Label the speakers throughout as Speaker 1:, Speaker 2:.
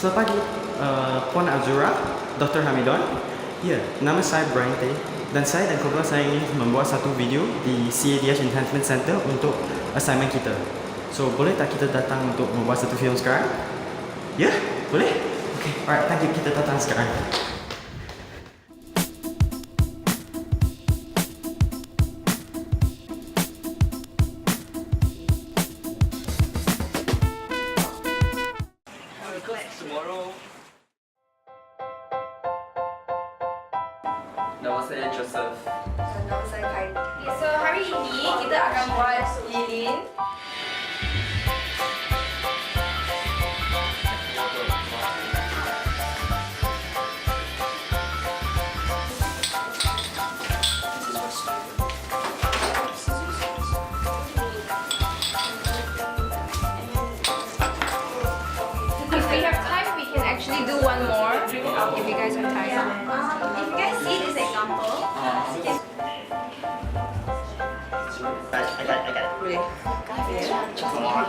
Speaker 1: Selamat pagi, Puan Azura, Dr. Hamidon. Ya, nama saya Brian Tay dan saya dan kumpulan saya ingin membuat satu video di CADS Enhancement Center untuk assignment kita. So, boleh tak kita datang untuk membuat satu film sekarang? Ya, boleh? Okay, alright, thank you. Kita datang sekarang.
Speaker 2: Nama saya Joseph.
Speaker 3: Nama saya Kylie. Okay, so hari ini kita akan buat lilin. If we have time, we can actually do one more. If you guys have time. If you guys see this example.
Speaker 2: I got it.
Speaker 3: Boleh.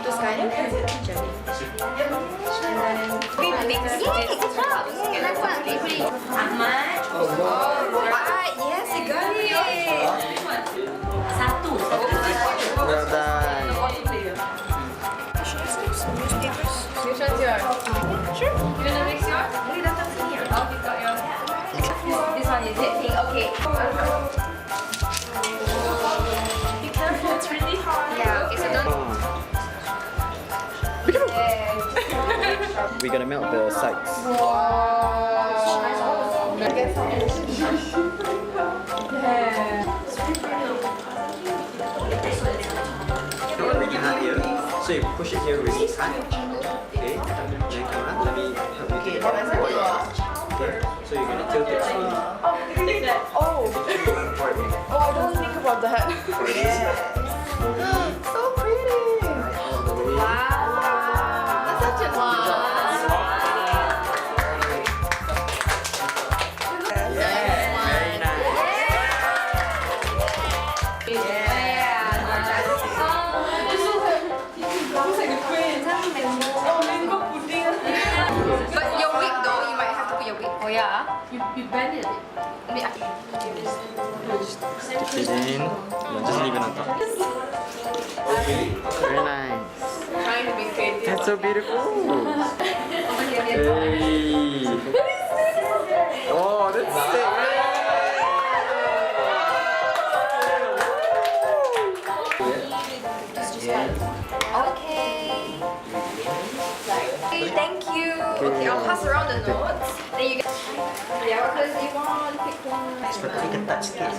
Speaker 3: Putuskan. And then we mix it. Okay, that's what we put. Ahmad. Right. Yes, you got it. Satu.
Speaker 1: Well done.
Speaker 3: Which one's yours? Sure. You wanna mix yours? Boleh datang sini. Oh, you got yours. This one is it? Okay. Be careful, it's really hard. Yeah, okay, so don't...
Speaker 1: We're gonna melt the sides. So you push it here really tight. Okay, then come on, let me help you get it. Okay, so you're gonna tilt it slowly.
Speaker 4: Oh, I don't think about that. So pretty.
Speaker 3: Wow. That's such a
Speaker 1: Very nice.
Speaker 3: But your wig though, you might have to put your wig. Oh yeah? You bend it.
Speaker 1: Stick it in, and just leave it on top. Very nice.
Speaker 3: Trying to be creative.
Speaker 1: That's so beautiful. Hey. Oh, that's sick.
Speaker 3: Okay, thank you. Okay, I'll pass around the notes. Then you get. Yeah, what colors do you want? Pick one.
Speaker 2: Seperti ketat sikit.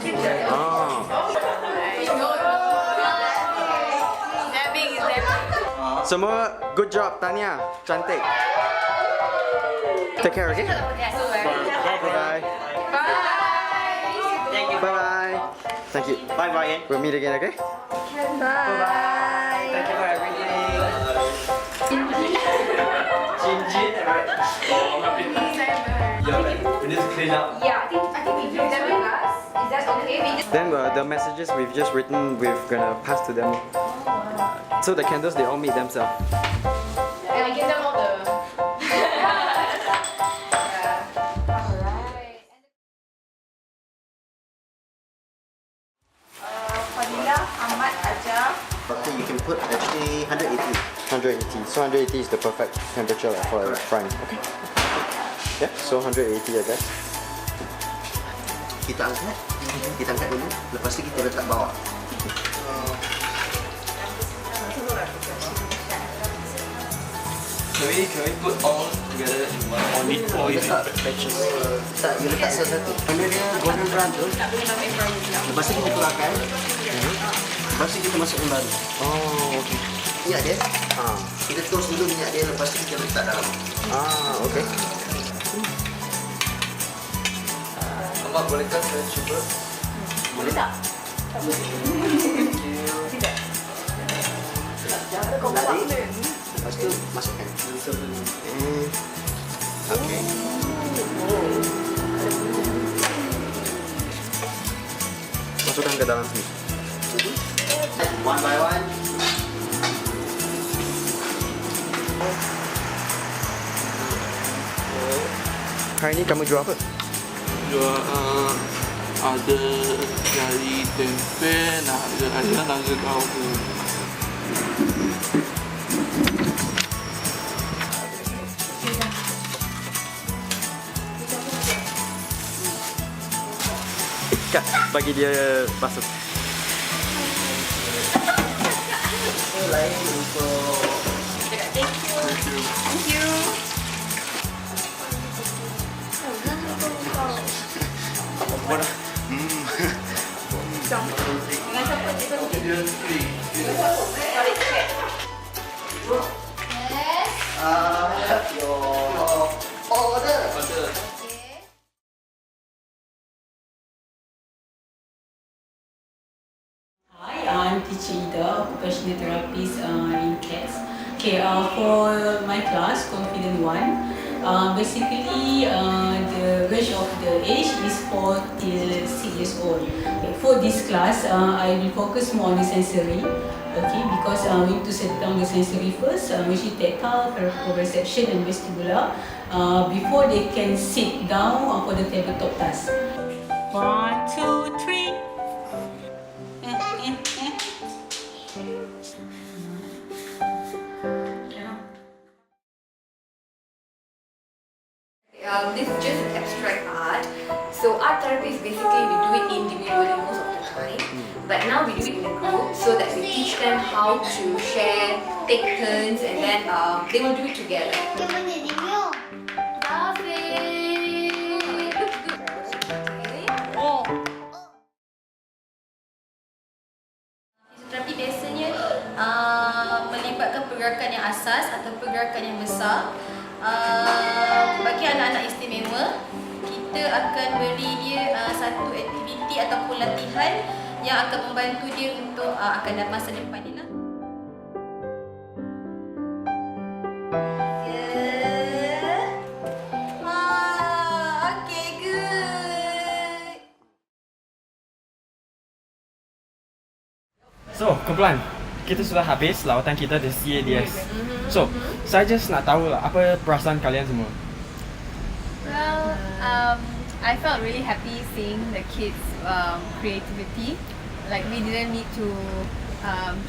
Speaker 1: Oh.
Speaker 3: That big is that big.
Speaker 1: Semua good job, Tanya. Cantik. Take care, okay?
Speaker 3: Yeah, so where?
Speaker 1: Bye.
Speaker 3: Bye.
Speaker 2: Thank you.
Speaker 1: Bye. Thank you.
Speaker 2: Bye, Brian.
Speaker 1: We'll meet again, okay?
Speaker 3: Bye.
Speaker 2: Thank you for everything. Cincin, right? We need to clean up.
Speaker 3: Yeah, I think we do that with us. Is that okay? We just.
Speaker 1: Then the messages we've just written, we're gonna pass to them. So the candles, they all meet themselves.
Speaker 3: And I give them all the. Fadila, Ahmad, Ajar.
Speaker 2: Okay, you can put actually 180.
Speaker 1: 180. So 180 is the perfect temperature for a frying. Okay. Yeah, so 180 I guess.
Speaker 2: Kita angkat dulu. Lepas tu kita letak bawah.
Speaker 5: Can we put all together in one? Or need four?
Speaker 2: You letak batches. Tak, you letak satu-satu. Benda dia golden brown tu. Lepas tu kita keluarkan. Lepas tu kita masukkan baru.
Speaker 1: Oh, okay.
Speaker 2: Minyak dia.
Speaker 1: Ah,
Speaker 2: Kita toast dulu minyak dia. Lepas tu kita letak dalam.
Speaker 1: okay.
Speaker 5: Abang bolehkah saya cuba?
Speaker 3: Boleh tak?
Speaker 2: Tarik. Lepas tu masukkan. Okay.
Speaker 1: Masukkan ke dalam sini.
Speaker 2: One by one.
Speaker 1: Hari ni kamu jual apa?
Speaker 5: Jual ada dari tempe, ada naga kau tu.
Speaker 1: Kak, bagi dia basuh.
Speaker 2: Lain untuk
Speaker 3: Thank you.
Speaker 2: apa dah?
Speaker 3: Dengan siapa kita
Speaker 5: Dia free.
Speaker 2: Your order.
Speaker 5: Ada.
Speaker 6: Hi, I'm teacher Ida, occupational therapist in CADS. Okay, for my class, Confident 1, basically the range of the age is 4 till 6 years old. Okay, for this class, I will focus more on the sensory. Okay, because we need to set down the sensory first, which is tactile, perception and vestibular, before they can sit down for the tabletop task. 1, 2, 3.
Speaker 3: This is just abstract art. So art therapy is basically we do it individually most of the time. But now we do it in a group so that we teach them how to share, take turns, and then they will do it together. Fisioterapi biasanya melibatkan pergerakan yang asas atau pergerakan yang besar. Bagi anak-anak istimewa, kita akan beri dia satu aktiviti ataupun latihan yang akan membantu dia untuk akan dalam masa depan dia lah. Okay, good.
Speaker 1: So, kumpulan, kita sudah habis lawatan kita di CADS. So, saya just nak tahu lah, apa perasaan kalian semua?
Speaker 4: Well, I felt really happy seeing the kids' creativity. Like we didn't need to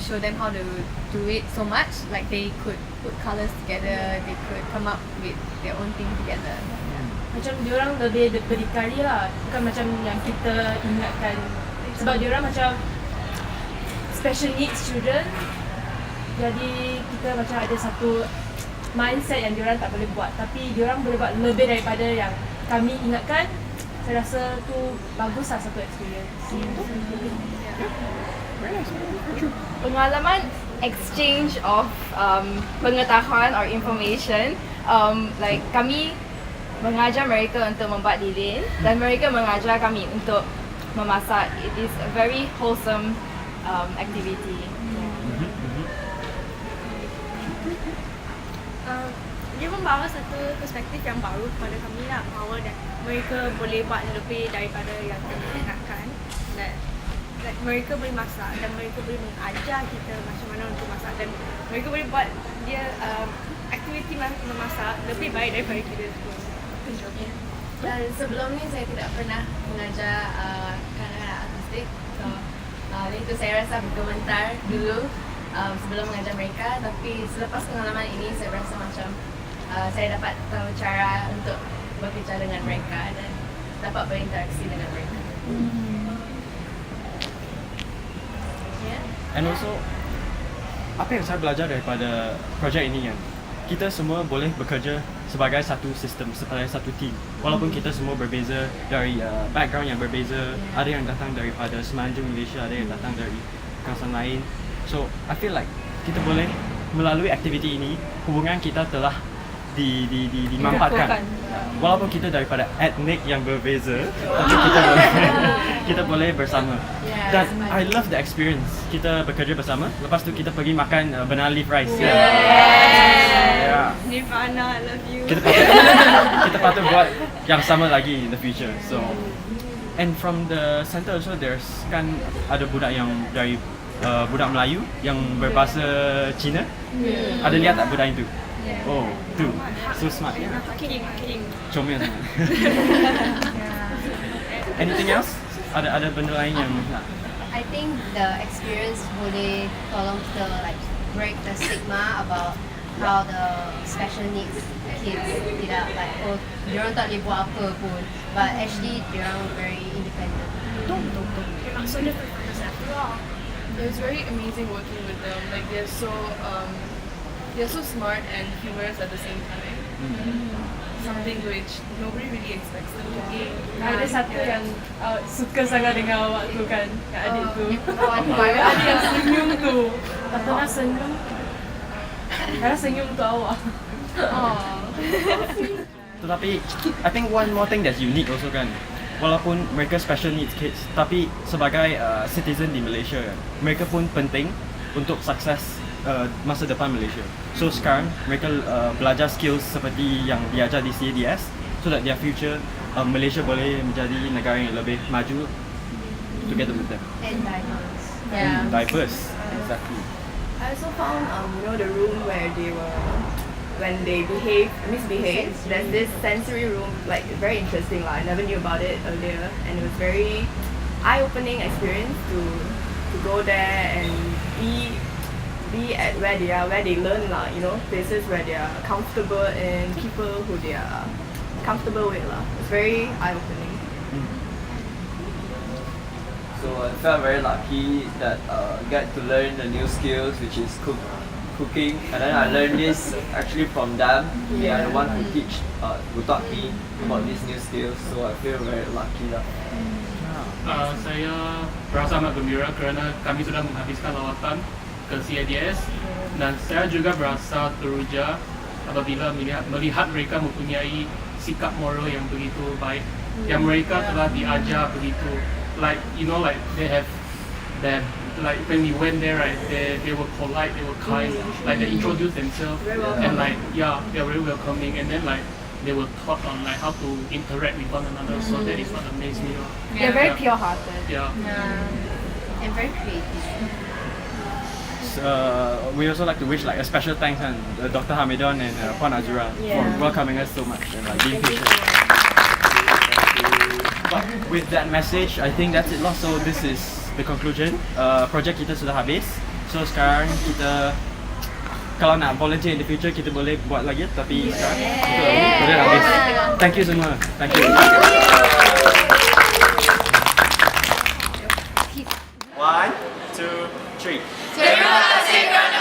Speaker 4: show them how to do it so much. Like they could put colours together, they could come up with their own thing together.
Speaker 7: Macam diorang lebih berdikari lah, bukan macam yang kita ingatkan. Sebab diorang macam special needs children. Jadi kita macam ada satu mindset yang diorang tak boleh buat, tapi diorang boleh buat lebih daripada yang kami ingatkan. Saya rasa tu baguslah satu experience.
Speaker 4: Pengalaman exchange of pengetahuan or information, like kami mengajar mereka untuk membuat lilin dan mereka mengajar kami untuk memasak. It is a very wholesome activity.
Speaker 8: Dia membawa satu perspektif yang baru kepada kami lah, bahawa mereka boleh buat lebih daripada yang kami ingatkan, dan mereka boleh masak dan mereka boleh mengajar kita macam mana untuk masak, dan mereka boleh buat dia aktiviti memasak lebih baik daripada kita semua.
Speaker 4: Dan sebelum ni saya tidak pernah mengajar kanak-kanak autistik, so itu saya rasa berkomentar dulu sebelum mengajar mereka, tapi selepas pengalaman ini saya rasa macam saya dapat tahu cara untuk berbicara dengan mereka dan dapat berinteraksi dengan mereka.
Speaker 1: And also, apa yang saya belajar daripada projek ini kan, kita semua boleh bekerja sebagai satu sistem, sebagai satu team. Walaupun kita semua berbeza dari background yang berbeza, ada yang datang daripada semenanjung Malaysia, ada yang datang dari kawasan lain. So, I feel like kita boleh melalui aktiviti ini, hubungan kita telah dimanfaatkan. Walaupun kita daripada etnik yang berbeza, tapi kita boleh bersama. Dan I love the experience. Kita bekerja bersama, lepas tu kita pergi makan banana leaf rice. Yeah.
Speaker 8: Nirvana, I love you.
Speaker 1: Kita patut buat yang sama lagi in the future. So, and from the center also there's kan ada budak yang dari budak Melayu yang berbahasa Cina. Ada lihat tak budak itu? Oh, tu. So smart.
Speaker 8: King.
Speaker 1: Comel sangat. Anything else? Ada benda lain yang nak?
Speaker 4: I think the experience boleh tolong kita like break the stigma about how the special needs kids tidak like diorang tak boleh buat apa pun, but actually diorang very independent.
Speaker 8: You're not so different from us after all.
Speaker 7: It was very amazing working with them. Like they're so smart and humorous at the same time. Something which nobody really expects them to be. Ada satu yang suka sangat dengan awak tu kan, Kak adik tu. Adik yang senyum tu. Tak pernah senyum. Karena senyum tu awak.
Speaker 1: Tetapi I think one more thing that's unique also kan, walaupun mereka special needs kids, tapi sebagai citizen di Malaysia kan, mereka pun penting untuk sukses masa depan Malaysia. So sekarang mereka belajar skills seperti yang diajar di CADS, so that their future Malaysia boleh menjadi negara yang lebih maju together with them.
Speaker 4: And diverse.
Speaker 1: Diverse, exactly.
Speaker 9: I also found the room where they were, when they misbehave, there's this sensory room, like very interesting lah. I never knew about it earlier, and it was very eye-opening experience to go there and be at where they are, where they learn lah, places where they are comfortable and people who they are comfortable with lah. It's very eye-opening.
Speaker 10: So I felt very lucky that get to learn the new skills, which is cooking, and then I learned this actually from them. They are the one who taught me about these new skills. So I feel very lucky lah.
Speaker 5: Saya berasa amat gembira kerana kami sudah menghabiskan lawatan ke CADS, dan saya juga berasa teruja apabila melihat mereka mempunyai sikap moral yang begitu baik, yang mereka telah diajar begitu. Like they have like when we went there, right, they were polite, they were kind, like they introduced themselves, and like they're very welcoming, and then like they were taught on like how to interact with one another. So that is what amazed me.
Speaker 8: They're very pure-hearted.
Speaker 4: And very creative.
Speaker 1: We also like to wish like a special thanks and Dr. Hamidon and Puan Azura for welcoming us so much and like being patient. But with that message, I think that's it lah. So this is the conclusion. Projek kita sudah habis. So sekarang kita, kalau nak volunteer in the future, kita boleh buat lagi. Tapi sekarang kita boleh habis. Thank you semua. Thank you. 1, 2, 3.
Speaker 3: Terima kasih kerana